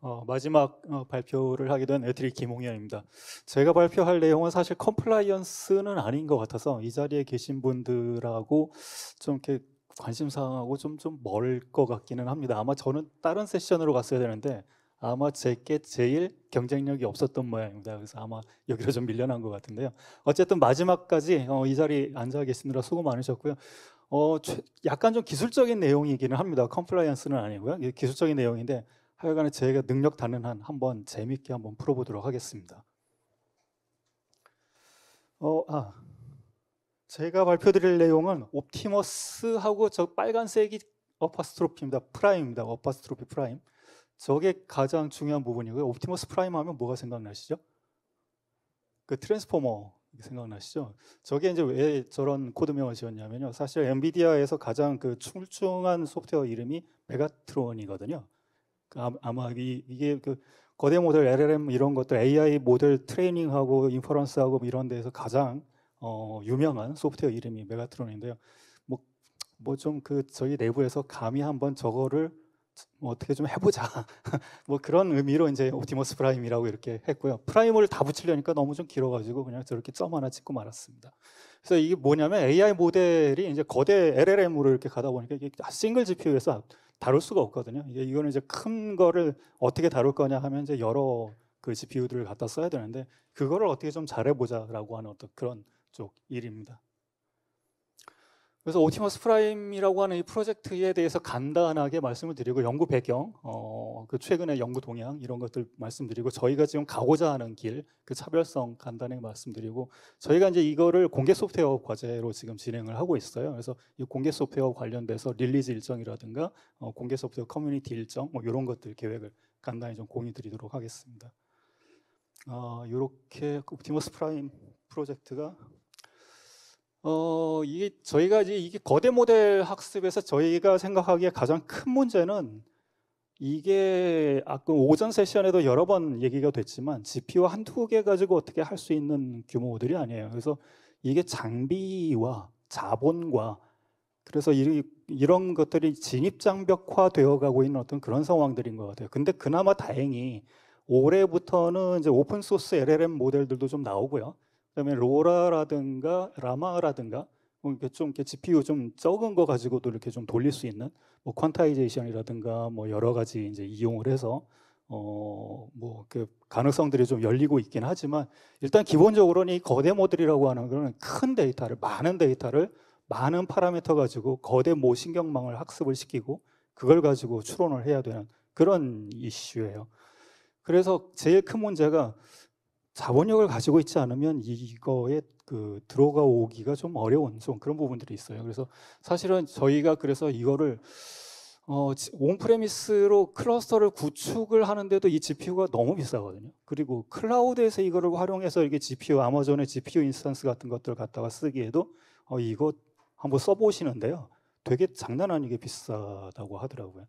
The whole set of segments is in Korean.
어, 마지막 발표를 하게 된 애트리 김홍현입니다. 제가 발표할 내용은 사실 컴플라이언스는 아닌 것 같아서 이 자리에 계신 분들하고 좀 이렇게 관심사하고 좀 멀 것 같기는 합니다. 아마 저는 다른 세션으로 갔어야 되는데 아마 제게 제일 경쟁력이 없었던 모양입니다. 그래서 아마 여기로 좀 밀려난 것 같은데요. 어쨌든 마지막까지 이 자리에 앉아 계시느라 수고 많으셨고요. 약간 좀 기술적인 내용이기는 합니다. 컴플라이언스는 아니고요. 이게 기술적인 내용인데 하여간에 제가 능력 닿는 한 한번 재밌게 한번 풀어보도록 하겠습니다. 제가 발표드릴 내용은 옵티머스하고 저 빨간색이 어퍼스트로피입니다. 프라임입니다. 어퍼스트로피 프라임. 저게 가장 중요한 부분이고요. 옵티머스 프라임 하면 뭐가 생각나시죠? 그 트랜스포머 생각나시죠? 저게 이제 왜 저런 코드명을 지었냐면요. 사실 엔비디아에서 가장 그 출중한 소프트웨어 이름이 메가트론이거든요. 아마 이게 그 거대 모델 LLM 이런 것들 AI 모델 트레이닝하고 인퍼런스하고 이런 데서 가장 유명한 소프트웨어 이름이 메가트론인데요. 뭐 좀 그 저희 내부에서 감히 한번 저거를 뭐 어떻게 좀 해보자 뭐 그런 의미로 이제 옵티머스 프라임이라고 이렇게 했고요. 프라임을 다 붙이려니까 너무 좀 길어가지고 그냥 저렇게 점 하나 찍고 말았습니다. 그래서 이게 뭐냐면 AI 모델이 이제 거대 LLM으로 이렇게 가다 보니까 이게 싱글 GPU에서 다룰 수가 없거든요. 이거는 이제 큰 거를 어떻게 다룰 거냐 하면 이제 여러 그 GPU들을 갖다 써야 되는데 그거를 어떻게 좀 잘해보자라고 하는 어떤 그런 쪽 일입니다. 그래서 옵티머스 프라임이라고 하는 이 프로젝트에 대해서 간단하게 말씀을 드리고 연구 배경, 그 최근의 연구 동향 이런 것들 말씀드리고 저희가 지금 가고자 하는 길, 그 차별성 간단하게 말씀드리고 저희가 이제 이거를 공개 소프트웨어 과제로 지금 진행을 하고 있어요. 그래서 이 공개 소프트웨어 관련돼서 릴리즈 일정이라든가 공개 소프트웨어 커뮤니티 일정 뭐 이런 것들 계획을 간단히 좀 공유 드리도록 하겠습니다. 이렇게 옵티머스 프라임 프로젝트가 이게 저희가 이게 거대 모델 학습에서 저희가 생각하기에 가장 큰 문제는 이게 아까 오전 세션에도 여러 번 얘기가 됐지만 GPU 한두 개 가지고 어떻게 할 수 있는 규모들이 아니에요. 그래서 이게 장비와 자본과 그래서 이런 것들이 진입장벽화 되어 가고 있는 어떤 그런 상황들인 것 같아요. 근데 그나마 다행히 올해부터는 이제 오픈 소스 LLM 모델들도 좀 나오고요. 그다음에 로라라든가 라마라든가 좀 이렇게 GPU 좀 적은 거 가지고도 이렇게 좀 돌릴 수 있는 뭐 퀀타이제이션이라든가 뭐 여러 가지 이제 이용을 해서 뭐 그 가능성들이 좀 열리고 있긴 하지만 일단 기본적으로는 이 거대 모델이라고 하는 거는 큰 데이터를 많은 파라미터 가지고 거대 모신경망을 학습을 시키고 그걸 가지고 추론을 해야 되는 그런 이슈예요. 그래서 제일 큰 문제가 자본력을 가지고 있지 않으면 이거에 그 들어가 오기가 좀 어려운 좀 그런 부분들이 있어요. 그래서 사실은 저희가 그래서 이거를 온프레미스로 클러스터를 구축을 하는데도 이 GPU가 너무 비싸거든요. 그리고 클라우드에서 이거를 활용해서 이게 GPU 아마존의 GPU 인스턴스 같은 것들 갖다가 쓰기에도 이거 한번 써보시는데요. 되게 장난 아니게 비싸다고 하더라고요.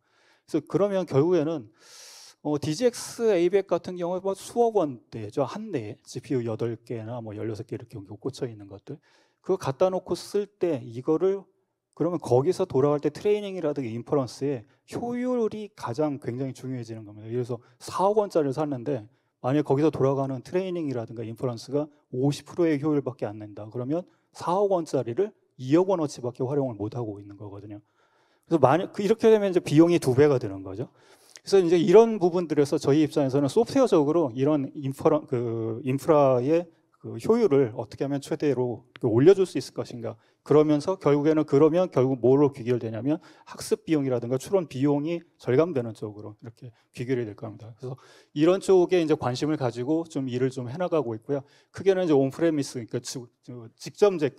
그래서 그러면 결국에는 DGX A100 같은 경우에 뭐 수억 원대죠. 한 대에 GPU 8개나 뭐 16개 이렇게 꽂혀 있는 것들. 그거 갖다 놓고 쓸 때 이거를 그러면 거기서 돌아갈 때 트레이닝이라든가 인퍼런스의 효율이 가장 굉장히 중요해지는 겁니다. 그래서 4억 원짜리를 샀는데 만약 거기서 돌아가는 트레이닝이라든가 인퍼런스가 50%의 효율밖에 안 낸다. 그러면 4억 원짜리를 2억 원어치밖에 활용을 못 하고 있는 거거든요. 그래서 만약 이렇게 되면 이제 비용이 2배가 되는 거죠. 그래서 이제 이런 부분들에서 저희 입장에서는 소프트웨어적으로 이런 인프라의 그 효율을 어떻게 하면 최대로 올려줄 수 있을 것인가. 그러면서 그러면 결국 뭐로 귀결되냐면 학습 비용이라든가 추론 비용이 절감되는 쪽으로 이렇게 귀결이 될 겁니다. 그래서 이런 쪽에 이제 관심을 가지고 좀 일을 좀 해나가고 있고요. 크게는 이제 온프레미스, 그러니까 직접 이제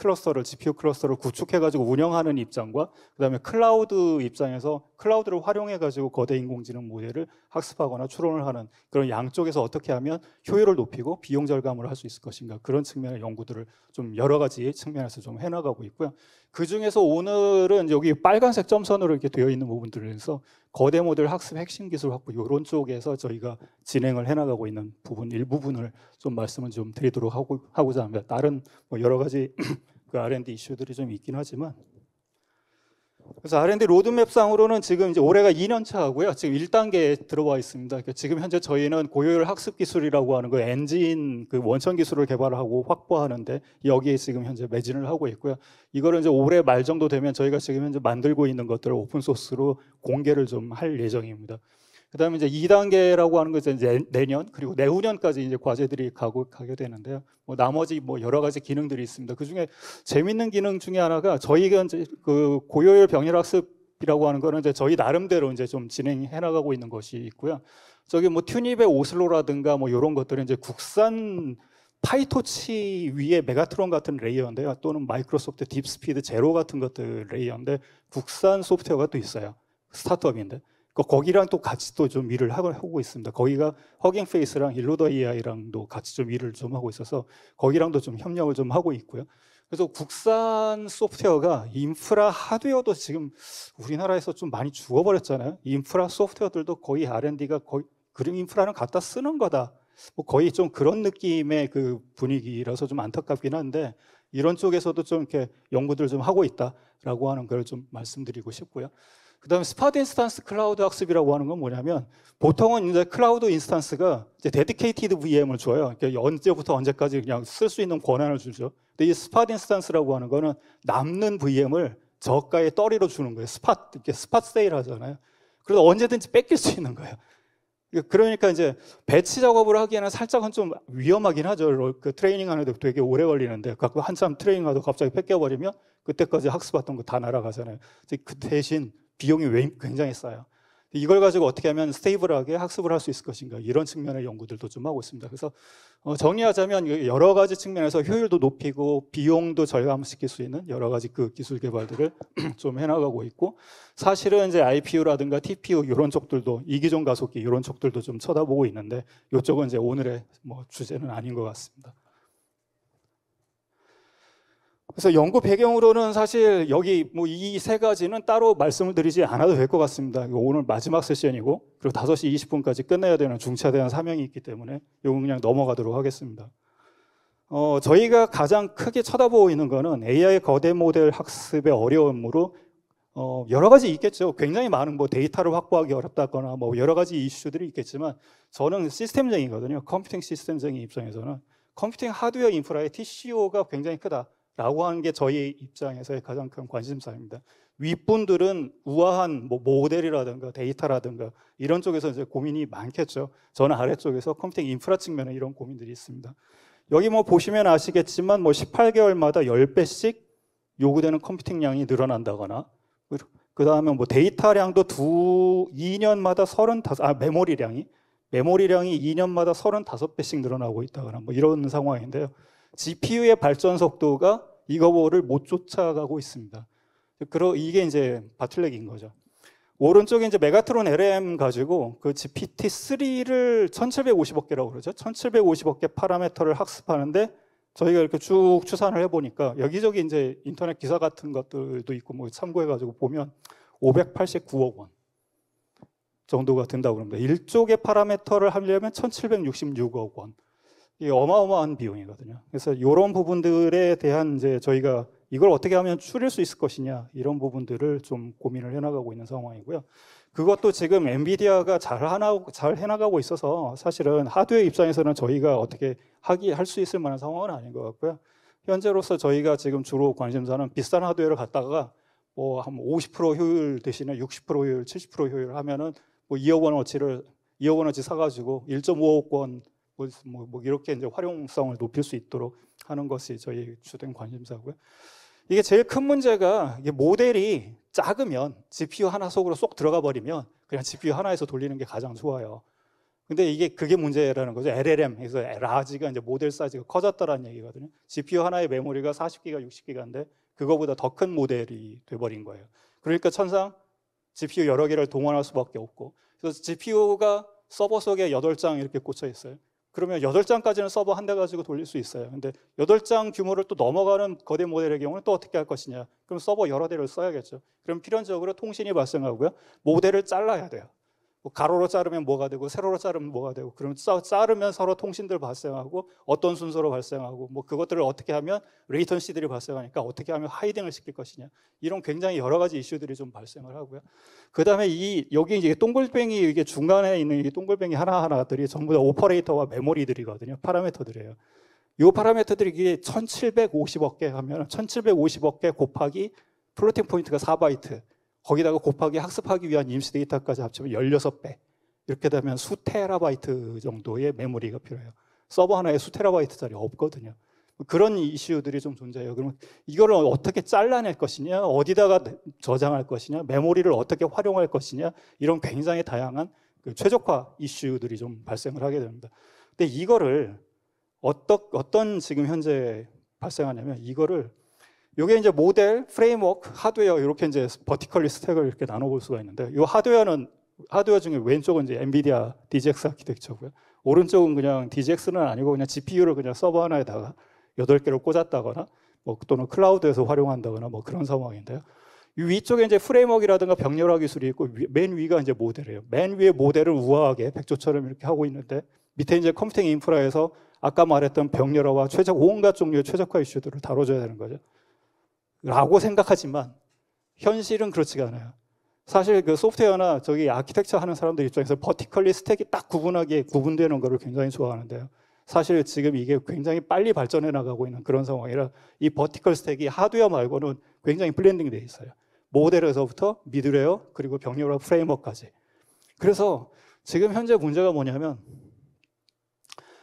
GPU 클러스터를 구축해가지고 운영하는 입장과 그다음에 클라우드 입장에서 클라우드를 활용해가지고 거대 인공지능 모델을 학습하거나 추론을 하는 그런 양쪽에서 어떻게 하면 효율을 높이고 비용 절감을 할 수 있을 것인가 그런 측면의 연구들을 좀 여러 가지 측면에서 좀 해나가고 있고요. 그 중에서 오늘은 여기 빨간색 점선으로 이렇게 되어 있는 부분들에서 거대 모델 학습 핵심 기술 확보 이런 쪽에서 저희가 진행을 해나가고 있는 일부분을 좀 말씀을 좀 드리도록 하고자 합니다. 다른 뭐 여러 가지 그 R&D 이슈들이 좀 있긴 하지만 그래서 R&D 로드맵상으로는 지금 이제 올해가 2년 차고요. 지금 1단계에 들어와 있습니다. 그러니까 지금 현재 저희는 고효율 학습 기술이라고 하는 그 엔진 그 원천 기술을 개발하고 확보하는데 여기에 지금 현재 매진을 하고 있고요. 이거를 이제 올해 말 정도 되면 저희가 지금 현재 만들고 있는 것들을 오픈 소스로 공개를 좀 할 예정입니다. 그다음에 이제 2단계라고 하는 것은 이제 내년 그리고 내후년까지 이제 과제들이 가게 되는데요. 뭐 나머지 뭐 여러 가지 기능들이 있습니다. 그 중에 재밌는 기능 중에 하나가 저희가 이제 그 고효율 병렬 학습이라고 하는 거는 이제 저희 나름대로 이제 좀 진행해 나가고 있는 것이 있고요. 저기 뭐 튜닙의 오슬로라든가 뭐 이런 것들은 이제 국산 파이토치 위에 메가트론 같은 레이어인데요. 또는 마이크로소프트 딥스피드 제로 같은 것들 레이어인데 국산 소프트웨어가 또 있어요. 스타트업인데. 거기랑 또 같이 또 좀 일을 하고 있습니다. 거기가 허깅 페이스랑 일로더 AI랑도 같이 좀 일을 좀 하고 있어서 거기랑도 좀 협력을 좀 하고 있고요. 그래서 국산 소프트웨어가 인프라 하드웨어도 지금 우리나라에서 좀 많이 죽어버렸잖아요. 인프라 소프트웨어들도 거의 R&D가 거의 그림 인프라는 갖다 쓰는 거다. 뭐 거의 좀 그런 느낌의 그 분위기라서 좀 안타깝긴 한데 이런 쪽에서도 좀 이렇게 연구들 좀 하고 있다라고 하는 걸 좀 말씀드리고 싶고요. 그다음에 스팟 인스턴스 클라우드 학습이라고 하는 건 뭐냐면 보통은 이제 클라우드 인스턴스가 이제 데디케이티드 VM을 줘요. 그러니까 언제부터 언제까지 그냥 쓸 수 있는 권한을 주죠. 근데 이 스팟 인스턴스라고 하는 거는 남는 VM을 저가에 떨이로 주는 거예요. 스팟 이렇게 스팟 세일 하잖아요. 그래서 언제든지 뺏길 수 있는 거예요. 그러니까 이제 배치 작업을 하기에는 살짝은 좀 위험하긴 하죠. 그 트레이닝 하는데 되게 오래 걸리는데 한참 트레이닝하다 갑자기 뺏겨버리면 그때까지 학습했던 거 다 날아가잖아요. 그 대신 비용이 굉장히 싸요. 이걸 가지고 어떻게 하면 스테이블하게 학습을 할 수 있을 것인가 이런 측면의 연구들도 좀 하고 있습니다. 그래서 정리하자면 여러 가지 측면에서 효율도 높이고 비용도 절감시킬 수 있는 여러 가지 그 기술 개발들을 좀 해나가고 있고 사실은 이제 IPU라든가 TPU 이런 쪽들도 이기종 가속기 이런 쪽들도 좀 쳐다보고 있는데 이쪽은 이제 오늘의 뭐 주제는 아닌 것 같습니다. 그래서 연구 배경으로는 사실 여기 뭐 이 세 가지는 따로 말씀을 드리지 않아도 될 것 같습니다. 오늘 마지막 세션이고 그리고 5시 20분까지 끝내야 되는 중차대한 사명이 있기 때문에 이거 그냥 넘어가도록 하겠습니다. 저희가 가장 크게 쳐다보고 있는 거는 AI 거대 모델 학습의 어려움으로 여러 가지 있겠죠. 굉장히 많은 뭐 데이터를 확보하기 어렵다거나 뭐 여러 가지 이슈들이 있겠지만 저는 시스템쟁이거든요. 컴퓨팅 시스템쟁이 입장에서는 컴퓨팅 하드웨어 인프라의 TCO가 굉장히 크다. 라고 하는 게 저희 입장에서의 가장 큰 관심사입니다. 윗분들은 우아한 뭐 모델이라든가 데이터라든가 이런 쪽에서 이제 고민이 많겠죠. 저는 아래쪽에서 컴퓨팅 인프라 측면에 이런 고민들이 있습니다. 여기 뭐 보시면 아시겠지만 뭐 18개월마다 10배씩 요구되는 컴퓨팅량이 늘어난다거나 그 다음에 뭐 데이터량도 2년마다 메모리량이 2년마다 35배씩 늘어나고 있다거나 뭐 이런 상황인데요. GPU의 발전 속도가 이거를 못 쫓아가고 있습니다. 이게 이제 바틀렉인 거죠. 오른쪽에 이제 메가트론 LM 가지고 그 GPT-3를 1750억 개라고 그러죠. 1750억 개 파라미터를 학습하는데 저희가 이렇게 쭉 추산을 해보니까 여기저기 이제 인터넷 기사 같은 것들도 있고 뭐 참고해가지고 보면 589억 원 정도가 든다고 합니다. 1쪽의 파라미터를 하려면 1766억 원. 이게 어마어마한 비용이거든요. 그래서 이런 부분들에 대한 이제 저희가 이걸 어떻게 하면 줄일 수 있을 것이냐 이런 부분들을 좀 고민을 해나가고 있는 상황이고요. 그것도 지금 엔비디아가 잘 해나가고 있어서 사실은 하드웨어 입장에서는 저희가 어떻게 할 수 있을 만한 상황은 아닌 것 같고요. 현재로서 저희가 지금 주로 관심사는 비싼 하드웨어를 갖다가 뭐 한 50% 효율 대신에 60% 효율, 70% 효율 하면은 뭐 2억 원어치 사가지고 1.5억 원 뭐 이렇게 이제 활용성을 높일 수 있도록 하는 것이 저희 주된 관심사고요. 이게 제일 큰 문제가 이게 모델이 작으면 GPU 하나 속으로 쏙 들어가 버리면 그냥 GPU 하나에서 돌리는 게 가장 좋아요. 근데 그게 문제라는 거죠. LLM, 그래서 라지가 이제 모델 사이즈가 커졌다라는 얘기거든요. GPU 하나의 메모리가 40기가, 60기가인데 그거보다 더 큰 모델이 돼버린 거예요. 그러니까 천상 GPU 여러 개를 동원할 수밖에 없고, 그래서 GPU가 서버 속에 8장 이렇게 꽂혀 있어요. 그러면 8장까지는 서버 한 대 가지고 돌릴 수 있어요. 근데 8장 규모를 또 넘어가는 거대 모델의 경우는 또 어떻게 할 것이냐. 그럼 서버 여러 대를 써야겠죠. 그럼 필연적으로 통신이 발생하고요. 모델을 잘라야 돼요. 뭐 가로로 자르면 뭐가 되고 세로로 자르면 뭐가 되고, 그럼 자르면 서로 통신들 발생하고 어떤 순서로 발생하고, 뭐 그것들을 어떻게 하면 레이턴시들이 발생하니까 어떻게 하면 하이딩을 시킬 것이냐, 이런 굉장히 여러 가지 이슈들이 좀 발생을 하고요. 그다음에 여기 이제 동글뱅이, 이게 중간에 있는 이 동글뱅이 하나하나들이 전부 다 오퍼레이터와 메모리들이거든요. 파라미터들이에요. 이 파라미터들이 이게 1750억 개 하면 1750억 개 곱하기 플로팅 포인트가 4바이트, 거기다가 곱하기 학습하기 위한 임시 데이터까지 합치면 16배. 이렇게 되면 수 테라바이트 정도의 메모리가 필요해요. 서버 하나에 수 테라바이트짜리 없거든요. 그런 이슈들이 좀 존재해요. 그러면 이거를 어떻게 잘라낼 것이냐, 어디다가 저장할 것이냐, 메모리를 어떻게 활용할 것이냐, 이런 굉장히 다양한 그 최적화 이슈들이 좀 발생을 하게 됩니다. 근데 이거를 어떤 지금 현재 발생하냐면, 이거를 이게 이제 모델, 프레임워크, 하드웨어, 이렇게 이제 버티컬리 스택을 이렇게 나눠볼 수가 있는데, 이 하드웨어 중에 왼쪽은 이제 엔비디아 DGX 아키텍처고요. 오른쪽은 그냥 DGX는 아니고 그냥 GPU를 그냥 서버 하나에다가 8개를 꽂았다거나, 뭐 또는 클라우드에서 활용한다거나 뭐 그런 상황인데요. 이 위쪽에 이제 프레임워크라든가 병렬화 기술이 있고, 맨 위가 이제 모델이에요. 맨 위에 모델을 우아하게 백조처럼 이렇게 하고 있는데, 밑에 이제 컴퓨팅 인프라에서 아까 말했던 병렬화와 온갖 종류의 최적화 이슈들을 다뤄줘야 되는 거죠. 라고 생각하지만 현실은 그렇지가 않아요. 사실 그 소프트웨어나 저기 아키텍처 하는 사람들 입장에서 버티컬리 스택이 딱 구분하게 구분되는 거를 굉장히 좋아하는데요. 사실 지금 이게 굉장히 빨리 발전해 나가고 있는 그런 상황이라 이 버티컬 스택이 하드웨어 말고는 굉장히 블렌딩 돼 있어요. 모델에서부터 미드웨어 그리고 병렬화 프레임워크까지. 그래서 지금 현재 문제가 뭐냐면,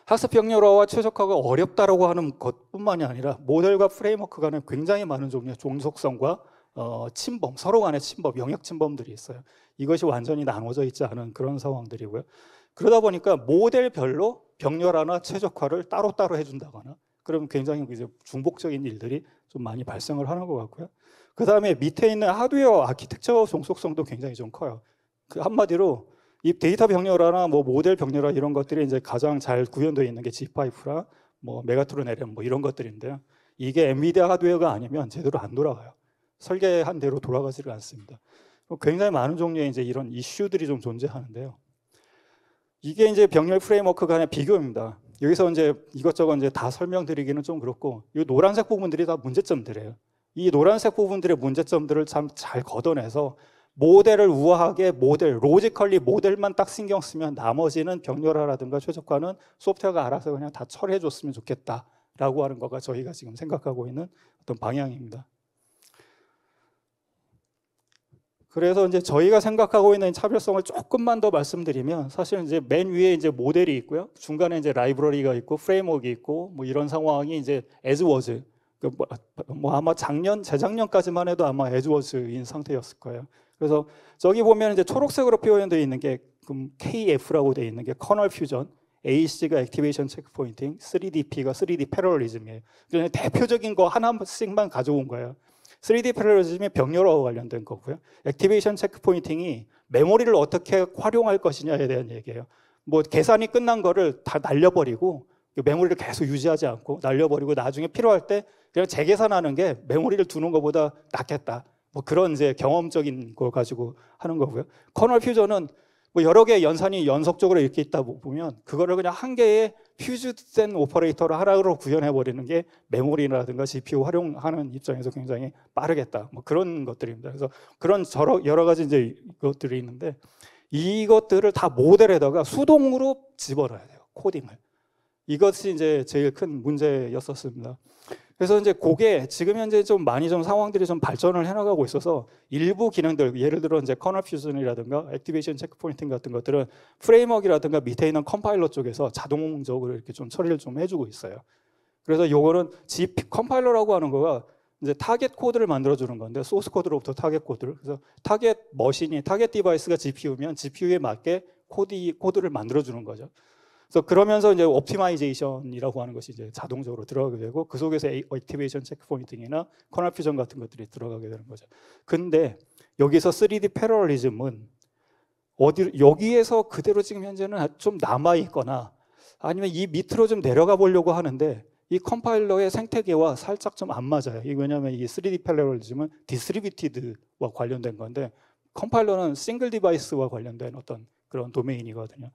학습 병렬화와 최적화가 어렵다라고 하는 것뿐만이 아니라 모델과 프레임워크 간에 굉장히 많은 종류의 종속성과 침범, 서로 간의 침범, 영역 침범들이 있어요. 이것이 완전히 나눠져 있지 않은 그런 상황들이고요. 그러다 보니까 모델별로 병렬화나 최적화를 따로따로 해준다거나, 그러면 굉장히 이제 중복적인 일들이 좀 많이 발생을 하는 것 같고요. 그 다음에 밑에 있는 하드웨어 아키텍처 종속성도 굉장히 좀 커요. 그 한마디로 이 데이터 병렬화나 뭐 모델 병렬화 이런 것들이 이제 가장 잘 구현되어 있는 게 G5라 뭐 메가트론 LM 뭐 이런 것들인데요. 이게 엔비디아 하드웨어가 아니면 제대로 안 돌아가요. 설계한 대로 돌아가지를 않습니다. 굉장히 많은 종류의 이제 이런 이슈들이 좀 존재하는데요. 이게 이제 병렬 프레임워크 간의 비교입니다. 여기서 이제 이것저것 이제 다 설명드리기는 좀 그렇고, 이 노란색 부분들이 다 문제점들이에요. 이 노란색 부분들의 문제점들을 참 잘 걷어내서 모델을 우아하게 로지컬리 모델만 딱 신경 쓰면 나머지는 병렬화라든가 최적화는 소프트웨어가 알아서 그냥 다 처리해 줬으면 좋겠다라고 하는 거가 저희가 지금 생각하고 있는 어떤 방향입니다. 그래서 이제 저희가 생각하고 있는 차별성을 조금만 더 말씀드리면, 사실 이제 맨 위에 이제 모델이 있고요. 중간에 이제 라이브러리가 있고 프레임워크가 있고 뭐 이런 상황이 이제 as was. 뭐 아마 재작년까지만 해도 아마 as was인 상태였을 거예요. 그래서 저기 보면 이제 초록색으로 표현되어 있는 게 KF라고 되어 있는 게 커널 퓨전, AC가 액티베이션 체크 포인팅, 3DP가 3D 패러럴리즘이에요. 그냥 대표적인 거 하나씩만 가져온 거예요. 3D 패러럴리즘이 병렬화와 관련된 거고요. 액티베이션 체크 포인팅이 메모리를 어떻게 활용할 것이냐에 대한 얘기예요. 뭐 계산이 끝난 거를 다 날려버리고 메모리를 계속 유지하지 않고 날려버리고 나중에 필요할 때 그냥 재계산하는 게 메모리를 두는 것보다 낫겠다. 뭐 그런 이제 경험적인 걸 가지고 하는 거고요. 커널 퓨전은 뭐 여러 개의 연산이 연속적으로 이렇게 있다 보면 그거를 그냥 한 개의 퓨즈된 오퍼레이터를 하나로 구현해 버리는 게 메모리라든가 CPU 활용하는 입장에서 굉장히 빠르겠다. 뭐 그런 것들입니다. 그래서 그런 여러 가지 이제 것들이 있는데, 이것들을 다 모델에다가 수동으로 집어넣어야 돼요. 코딩을. 이것이 이제 제일 큰 문제였었습니다. 그래서 이제 그게 지금 현재 좀 많이 좀 상황들이 좀 발전을 해나가고 있어서 일부 기능들, 예를 들어 이제 커널 퓨전이라든가 액티베이션 체크 포인팅 같은 것들은 프레임워크라든가 밑에 있는 컴파일러 쪽에서 자동적으로 이렇게 좀 처리를 좀 해주고 있어요. 그래서 요거는 컴파일러라고 하는 거가 이제 타겟 코드를 만들어주는 건데, 소스 코드로부터 타겟 코드를. 그래서 타겟 타겟 디바이스가 GPU면 GPU에 맞게 코드를 만들어주는 거죠. 그래서 그러면서 이제 옵티마이제이션이라고 하는 것이 이제 자동적으로 들어가게 되고, 그 속에서 액티베이션 체크 포인팅이나 커널 퓨전 같은 것들이 들어가게 되는 거죠. 근데 여기서 3D 패러럴리즘은 여기에서 그대로 지금 현재는 좀 남아 있거나 아니면 이 밑으로 좀 내려가 보려고 하는데, 이 컴파일러의 생태계와 살짝 좀 안 맞아요. 이게 왜냐하면 이 3D 패러럴리즘은 디스트리뷰티드와 관련된 건데, 컴파일러는 싱글 디바이스와 관련된 어떤 그런 도메인이거든요.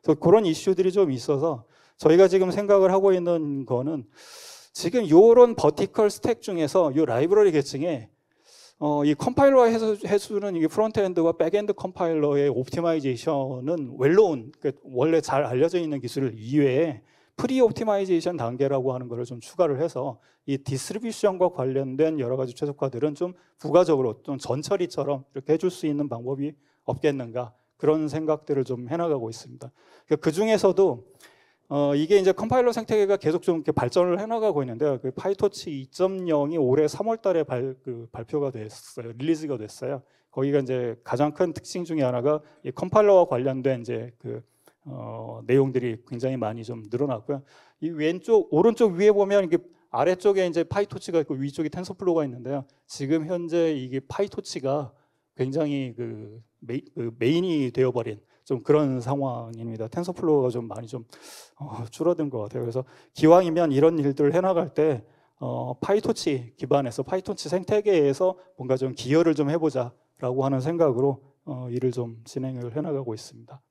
그래서 그런 이슈들이 좀 있어서 저희가 지금 생각을 하고 있는 거는 지금 이런 버티컬 스택 중에서 이 라이브러리 계층에 이 컴파일러 해주는 이게 프론트엔드와 백엔드 컴파일러의 옵티마이제이션은 웰노운, 그러니까 원래 잘 알려져 있는 기술 이외에 프리 옵티마이제이션 단계라고 하는 것을 좀 추가를 해서 이 디스트리뷰션과 관련된 여러 가지 최적화들은 좀 부가적으로 좀 전처리처럼 이렇게 해줄 수 있는 방법이 없겠는가, 그런 생각들을 좀 해나가고 있습니다. 그 중에서도 이게 이제 컴파일러 생태계가 계속 좀 이렇게 발전을 해나가고 있는데요. 그 파이토치 2.0이 올해 3월달에 발표가 됐어요. 릴리즈가 됐어요. 거기가 이제 가장 큰 특징 중에 하나가 이 컴파일러와 관련된 이제 내용들이 굉장히 많이 좀 늘어났고요. 이 오른쪽 위에 보면 이게 아래쪽에 이제 파이토치가 있고 위쪽에 텐서플로우가 있는데요. 지금 현재 이게 파이토치가 굉장히 메인이 되어버린 좀 그런 상황입니다. 텐서플로우가 좀 많이 좀 줄어든 것 같아요. 그래서 기왕이면 이런 일들을 해나갈 때 파이토치 기반에서 파이토치 생태계에서 뭔가 좀 기여를 좀 해보자라고 하는 생각으로 일을 좀 진행을 해나가고 있습니다.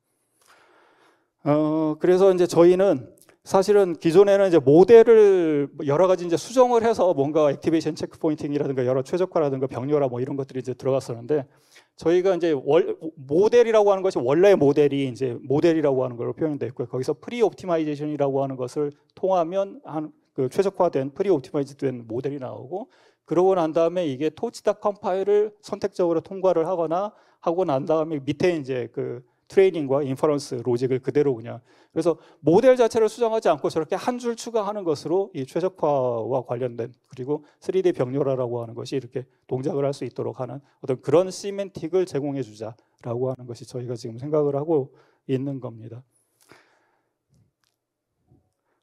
그래서 이제 저희는 사실은 기존에는 이제 모델을 여러 가지 이제 수정을 해서 뭔가 액티베이션 체크 포인팅이라든가 여러 최적화라든가 병렬화 뭐 이런 것들이 이제 들어갔었는데, 저희가 이제 모델이라고 하는 것이 원래 모델이 이제 모델이라고 하는 걸로 표현되어 있고요. 거기서 프리 옵티마이제이션이라고 하는 것을 통하면 그 최적화된 프리 옵티마이즈된 모델이 나오고, 그러고 난 다음에 이게 토치닥 컴파일을 선택적으로 통과를 하고 난 다음에 밑에 이제 그 트레이닝과 인퍼런스 로직을 그대로 그냥, 그래서 모델 자체를 수정하지 않고 저렇게 한 줄 추가하는 것으로 이 최적화와 관련된, 그리고 3D 병렬화라고 하는 것이 이렇게 동작을 할 수 있도록 하는 어떤 그런 시멘틱을 제공해 주자라고 하는 것이 저희가 지금 생각을 하고 있는 겁니다.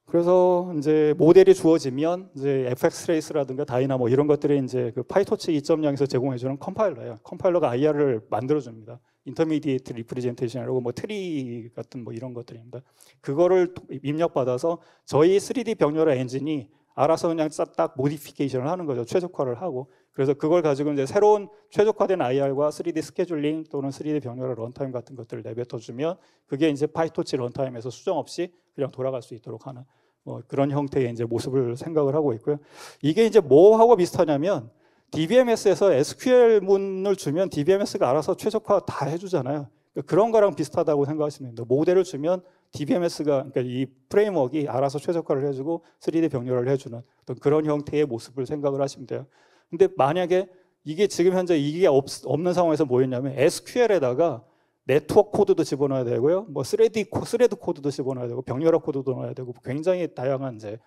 그래서 이제 모델이 주어지면 이제 FX 트레이스라든가 다이나모 뭐 이런 것들이 이제 그 파이토치 2.0에서 제공해 주는 컴파일러예요. 컴파일러가 IR을 만들어 줍니다. 인터미디에이트 리프레젠테이션이라고 뭐 트리 같은 뭐 이런 것들입니다. 그거를 입력받아서 저희 3D 병렬화 엔진이 알아서 그냥 딱 모디피케이션을 하는 거죠. 최적화를 하고. 그래서 그걸 가지고 이제 새로운 최적화된 IR과 3D 스케줄링 또는 3D 병렬화 런타임 같은 것들을 내뱉어 주면 그게 이제 파이토치 런타임에서 수정 없이 그냥 돌아갈 수 있도록 하는 뭐 그런 형태의 이제 모습을 생각을 하고 있고요. 이게 이제 뭐하고 비슷하냐면 DBMS에서 SQL 문을 주면 DBMS가 알아서 최적화 다 해주잖아요. 그런 거랑 비슷하다고 생각하시면 됩니다. 모델을 주면 DBMS가, 그러니까 이 프레임워크가 알아서 최적화를 해주고 3D 병렬을 해주는 어떤 그런 형태의 모습을 생각을 하시면 돼요. 근데 만약에 이게 지금 현재 이게 없는 상황에서 뭐였냐면 SQL에다가 네트워크 코드도 집어넣어야 되고요, 뭐 스레드 코드도 집어넣어야 되고 병렬화 코드도 넣어야 되고 굉장히 다양한 이제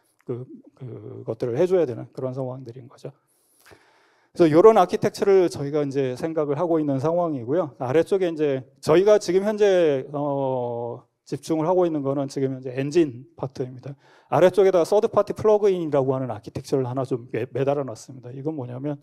그것들을 해줘야 되는 그런 상황들인 거죠. 그래서 이런 아키텍처를 저희가 이제 생각을 하고 있는 상황이고요. 아래쪽에 이제 저희가 지금 현재 집중을 하고 있는 거는 지금 현재 엔진 파트입니다. 아래쪽에다가 서드 파티 플러그인이라고 하는 아키텍처를 하나 좀 매달아 놨습니다. 이건 뭐냐면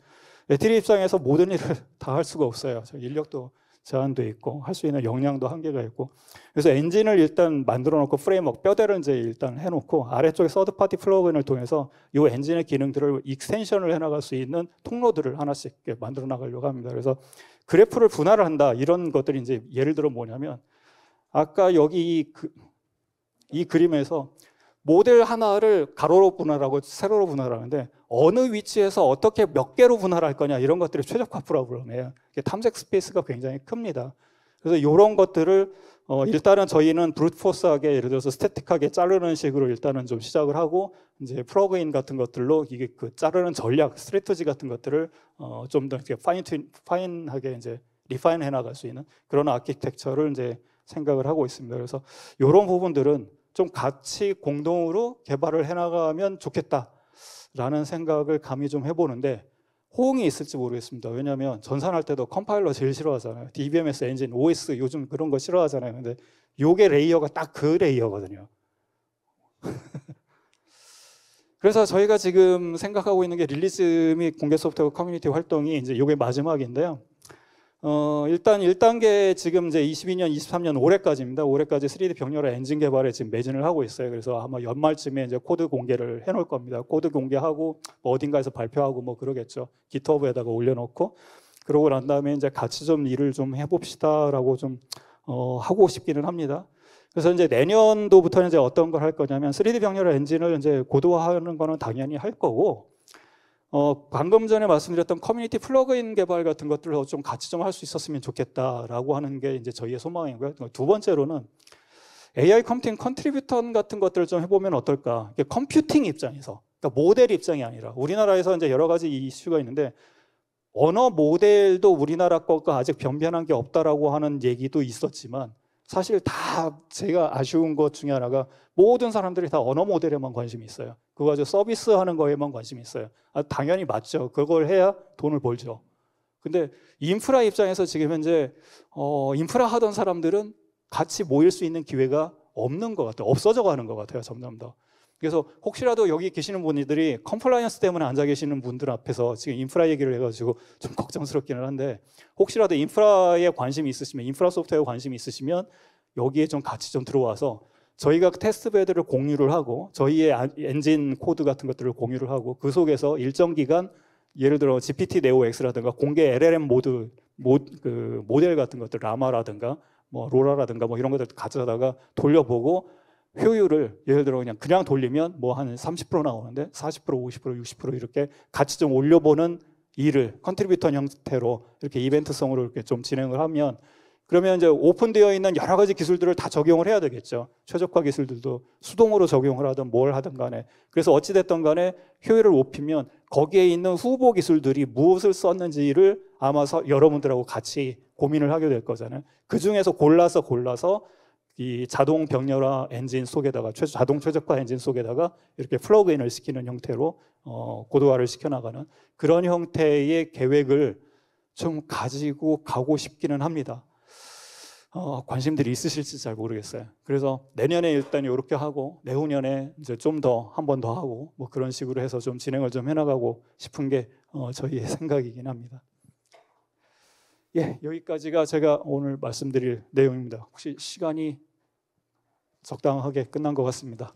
배터리 입장에서 모든 일을 다 할 수가 없어요. 인력도 제한돼 있고 할 수 있는 역량도 한계가 있고, 그래서 엔진을 일단 만들어 놓고 프레임워크 뼈대를 이제 일단 해놓고 아래쪽에 서드 파티 플러그인을 통해서 이 엔진의 기능들을 익스텐션을 해나갈 수 있는 통로들을 하나씩 만들어 나가려고 합니다. 그래서 그래프를 분할을 한다 이런 것들이 이제 예를 들어 뭐냐면 아까 여기 이 그림에서 모델 하나를 가로로 분할하고 세로로 분할하는데 어느 위치에서 어떻게 몇 개로 분할할 거냐 이런 것들이 최적화 프로그램이에요. 탐색 스페이스가 굉장히 큽니다. 그래서 이런 것들을 일단은 저희는 브루트포스하게 예를 들어서 스태틱하게 자르는 식으로 일단은 좀 시작을 하고 이제 플러그인 같은 것들로 이게 그 자르는 전략, 스트래티지 같은 것들을 좀 더 파인하게 이제 리파인 해 나갈 수 있는 그런 아키텍처를 이제 생각을 하고 있습니다. 그래서 이런 부분들은 좀 같이 공동으로 개발을 해나가면 좋겠다라는 생각을 감히 좀 해보는데 호응이 있을지 모르겠습니다. 왜냐하면 전산할 때도 컴파일러 제일 싫어하잖아요. DBMS 엔진, OS 요즘 그런 거 싫어하잖아요. 근데 요게 레이어가 딱 그 레이어거든요. 그래서 저희가 지금 생각하고 있는 게 릴리즈 및 공개 소프트웨어 커뮤니티 활동이 이제 요게 마지막인데요. 일단 1단계 지금 이제 22년, 23년 올해까지입니다. 올해까지 3D 병렬화 엔진 개발에 지금 매진을 하고 있어요. 그래서 아마 연말쯤에 이제 코드 공개를 해놓을 겁니다. 코드 공개하고 뭐 어딘가에서 발표하고 뭐 그러겠죠. GitHub에다가 올려놓고 그러고 난 다음에 이제 같이 좀 일을 좀 해봅시다라고 좀 하고 싶기는 합니다. 그래서 이제 내년도부터는 이제 어떤 걸 할 거냐면 3D 병렬 엔진을 이제 고도화하는 거는 당연히 할 거고, 방금 전에 말씀드렸던 커뮤니티 플러그인 개발 같은 것들을 좀 같이 좀 할 수 있었으면 좋겠다라고 하는 게 이제 저희의 소망이고요. 두 번째로는 AI 컴퓨팅 컨트리뷰턴 같은 것들을 좀 해보면 어떨까? 컴퓨팅 입장에서, 그러니까 모델 입장이 아니라 우리나라에서 이제 여러 가지 이슈가 있는데 언어 모델도 우리나라 거가 아직 변변한 게 없다라고 하는 얘기도 있었지만 사실 다 제가 아쉬운 것 중에 하나가 모든 사람들이 다 언어 모델에만 관심이 있어요. 그거 가지고 서비스하는 거에만 관심이 있어요. 당연히 맞죠. 그걸 해야 돈을 벌죠. 근데 인프라 입장에서 지금 현재 인프라 하던 사람들은 같이 모일 수 있는 기회가 없는 것 같아요. 없어져 가는 것 같아요. 점점 더. 그래서 혹시라도 여기 계시는 분들이 컴플라이언스 때문에 앉아 계시는 분들 앞에서 지금 인프라 얘기를 해가지고 좀 걱정스럽기는 한데 혹시라도 인프라에 관심이 있으시면 인프라 소프트웨어에 관심이 있으시면 여기에 좀 같이 좀 들어와서 저희가 테스트 베드를 공유를 하고 저희의 엔진 코드 같은 것들을 공유를 하고 그 속에서 일정 기간 예를 들어 GPT 네오 X라든가 공개 LLM 모델 같은 것들 라마라든가 뭐 로라라든가 뭐 이런 것들 가져다가 돌려보고 효율을 예를 들어 그냥 돌리면 뭐 한 30% 나오는데 40%, 50%, 60% 이렇게 같이 좀 올려보는 일을 컨트리뷰터 형태로 이렇게 이벤트성으로 이렇게 좀 진행을 하면 그러면 이제 오픈되어 있는 여러 가지 기술들을 다 적용을 해야 되겠죠. 최적화 기술들도 수동으로 적용을 하든 뭘 하든 간에. 그래서 어찌됐든 간에 효율을 높이면 거기에 있는 후보 기술들이 무엇을 썼는지를 아마 여러분들하고 같이 고민을 하게 될 거잖아요. 그 중에서 골라서 이 자동 병렬화 엔진 속에다가 자동 최적화 엔진 속에다가 이렇게 플러그인을 시키는 형태로 고도화를 시켜나가는 그런 형태의 계획을 좀 가지고 가고 싶기는 합니다. 관심들이 있으실지 잘 모르겠어요. 그래서 내년에 일단 이렇게 하고 내후년에 이제 좀 더 한 번 더 하고 뭐 그런 식으로 해서 좀 진행을 좀 해나가고 싶은 게 저희의 생각이긴 합니다. 예, 여기까지가 제가 오늘 말씀드릴 내용입니다. 혹시 시간이 적당하게 끝난 것 같습니다.